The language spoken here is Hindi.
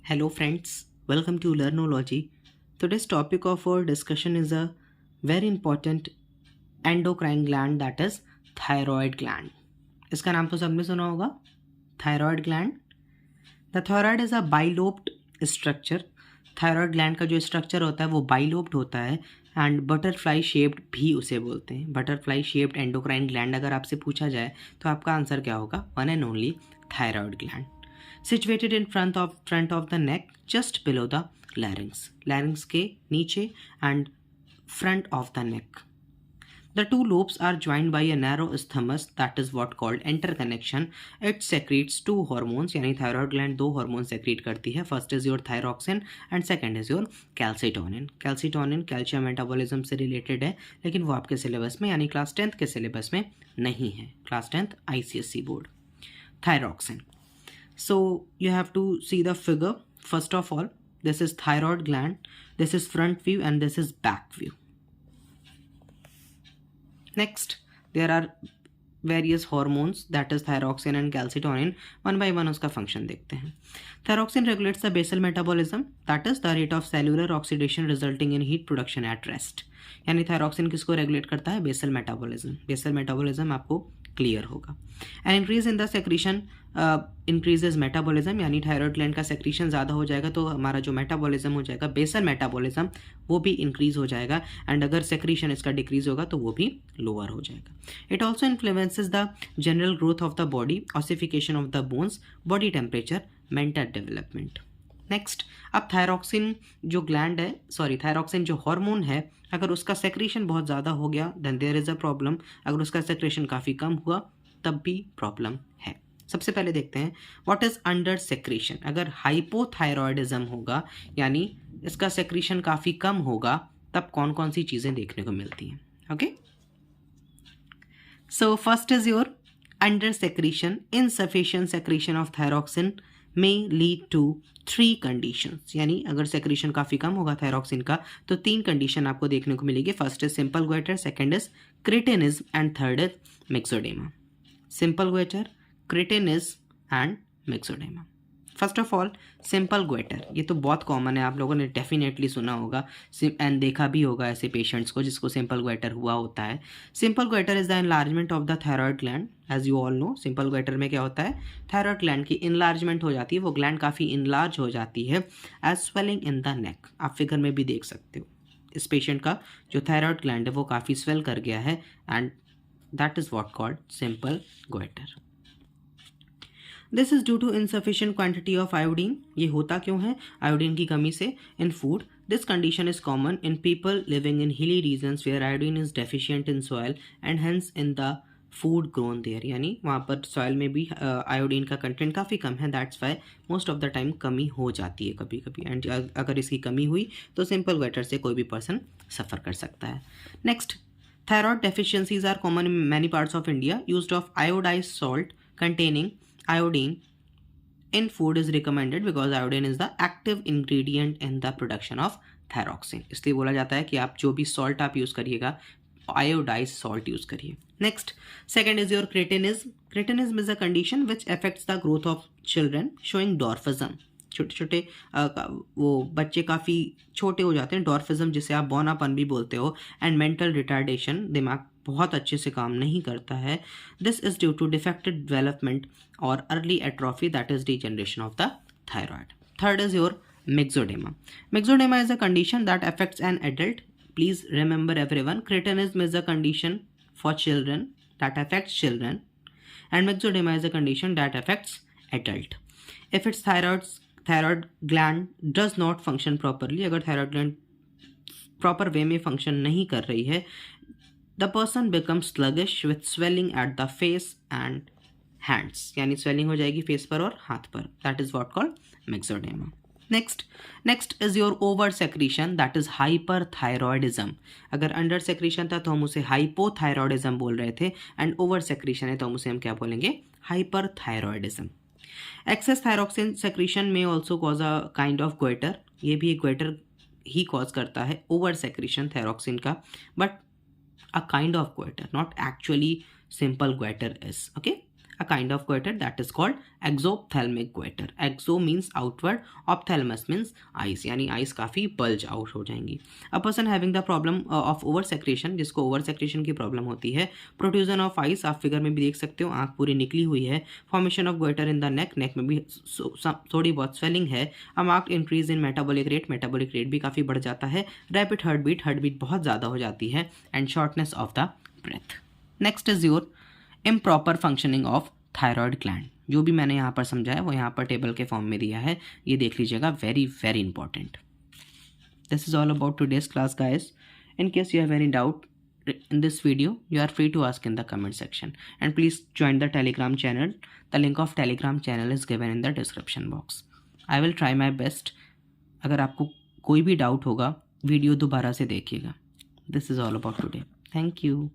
Hello friends, welcome to Learnology. Today's topic of our discussion is a very important endocrine gland that is thyroid gland. इसका नाम तो सबने सुना होगा, thyroid gland. The thyroid is a bilobed structure. Thyroid gland का जो स्ट्रक्चर होता है वो बाइलोब्ड होता है एंड बटरफ्लाई शेप्ड भी उसे बोलते हैं. बटरफ्लाई शेप्ड एंडोक्राइन ग्लैंड अगर आपसे पूछा जाए तो आपका आंसर क्या होगा? One and only thyroid gland. Situated in front of the neck, just below the larynx. Larynx के नीचे and front of the neck. The two lobes are joined by a narrow isthmus that is what called interconnection. It secretes two hormones, यानी thyroid gland दो hormones secrete करती है. First is your thyroxine and second is your calcitonin. Calcitonin calcium metabolism से related है, लेकिन वो आपके syllabus में यानी class 10th के syllabus में नहीं है. Class 10th ICSE board. Thyroxine. So you have to see the figure. First of all, this is thyroid gland, this is front view and this is back view. Next, there are various hormones, that is thyroxine and calcitonin. One by one उसका function देखते हैं. Thyroxine regulates the basal metabolism, that is the rate of cellular oxidation resulting in heat production at rest. यानी थायरोक्सिन किसको रेगुलेट करता है? Basal metabolism. बेसल मेटाबॉलिज्म आपको क्लियर होगा. And increase in the secretion increases metabolism, यानी थायराइड ग्लैंड का सेक्रीशन ज़्यादा हो जाएगा तो हमारा जो मेटाबॉलिज्म हो जाएगा, बेसल मेटाबॉलिज्म, वो भी इंक्रीज हो जाएगा. एंड अगर सेक्रीशन इसका डिक्रीज होगा तो वो भी लोअर हो जाएगा. It also influences the general growth of the body, ossification of the bones, body temperature, mental development. Next, अब थायरोक्सिन जो ग्लैंड है, थायरोक्सिन जो हार्मोन है, अगर उसका सेक्रेशन बहुत ज़्यादा हो गया then there is a problem. अगर उसका सेक्रेशन काफ़ी कम हुआ तब भी प्रॉब्लम है. सबसे पहले देखते हैं व्हाट इज़ अंडर सेक्रेशन. अगर हाइपोथायरॉयडिज्म होगा यानी इसका सेक्रेशन काफ़ी कम होगा तब कौन कौन सी चीज़ें देखने को मिलती हैं. Okay, so first is your under secretion. Insufficient secretion of thyroxine may lead to 3 conditions. यानी अगर सेक्रेशन काफ़ी कम होगा थायरोक्सिन का तो 3 कंडीशन आपको देखने को मिलेगी. First is simple goitre, second is cretinism and third is myxoedema. Simple goitre, cretinism and myxoedema. First of all simple goitre, ये तो बहुत कॉमन है, आप लोगों ने डेफिनेटली सुना होगा एंड देखा भी होगा ऐसे पेशेंट्स को जिसको सिंपल ग्वेटर हुआ होता है. Simple goitre is the enlargement of the thyroid gland. As you all know, simple goitre में क्या होता है? थायराइड ग्लैंड की इनलार्जमेंट हो जाती है, वो ग्लैंड काफ़ी इनलार्ज हो जाती है. As swelling in the neck, आप फिगर में भी देख सकते हो इस पेशेंट का जो थायराइड ग्लैंड है वो काफ़ी स्वेल कर गया है and that is what called simple goitre. This is due to insufficient quantity of iodine. ये होता क्यों है? आयोडीन की कमी से in food. This condition is common in people living in hilly regions where iodine is deficient in soil and hence in the food grown there. यानी वहाँ पर सॉइल में भी आयोडीन का कंटेंट काफ़ी कम है, that's why most of the time कमी हो जाती है कभी कभी. एंड अगर इसकी कमी हुई तो सिंपल ग्वेटर से कोई भी पर्सन सफ़र कर सकता है. Next, thyroid deficiencies are common in many parts of India. Used of iodised salt containing iodine in food is recommended because iodine is the active ingredient in the production of thyroxine. इसलिए बोला जाता है कि आप जो भी सॉल्ट आप यूज़ करिएगा आयोडाइज सॉल्ट यूज़ करिए. Next, second is your cretinism. Cretinism is a condition which affects the growth of children showing dwarfism. छोटे छोटे वो बच्चे काफ़ी छोटे हो जाते हैं, डॉर्फिज्म जिसे आप बौनापन भी बोलते हो, एंड मेंटल रिटार्डेशन, दिमाग बहुत अच्छे से काम नहीं करता है. This is due to defected development और early atrophy, that is degeneration of the thyroid. Third is your myxedema. Myxedema is a condition that affects an adult. Please remember everyone, cretinism is a condition for children that affects children and myxedema is a condition that affects adult. If its thyroid gland does not function properly, अगर thyroid gland proper way में function नहीं कर रही है, the person becomes sluggish with swelling at the face and hands. यानी swelling हो जाएगी face पर और हाथ पर. That is what called myxedema. Next is your over secretion, that is hyperthyroidism. अगर अंडर सेक्रेशन था तो हम उसे हाइपोथायरॉयडिज्म बोल रहे थे, एंड ओवर सेक्रेशन है तो हम उसे हम क्या बोलेंगे? हाइपरथायरॉयडिज्म. एक्सेस थायरोक्सिन सेक्रेशन में also cause a kind of goitre. ये भी एक ग्वेटर ही कॉज करता है, ओवर सेक्रेशन थायरोक्सिन का, but a kind of goitre, not actually simple goitre is. Okay, a kind of goiter that is called exophthalmic goiter. Exo means outward, ophthalmos means eyes, यानी eyes काफ़ी bulge out हो जाएंगी. A person having the problem of over secretion, जिसको over secretion की प्रॉब्लम होती है, प्रोट्रूजन ऑफ आइस, आप फिगर में भी देख सकते हो आँख पूरी निकली हुई है, formation of goitre in the neck, neck में भी थोड़ी बहुत स्वेलिंग है, a marked increase in metabolic rate, metabolic rate भी काफ़ी बढ़ जाता है, रैपिड हार्ट बीट बहुत ज़्यादा हो जाती है, and shortness of the breath. Next is your improper functioning of thyroid gland. जो भी मैंने यहाँ पर समझाया वो यहाँ पर टेबल के फॉर्म में दिया है, ये देख लीजिएगा, very very important. This is all about today's class guys. In case you have any doubt in this video, you are free to ask in the comment section, and please join the Telegram channel. The link of Telegram channel is given in the description box. I will try my best. अगर आपको कोई भी डाउट होगा वीडियो दोबारा से देखिएगा. This is all about today. Thank you.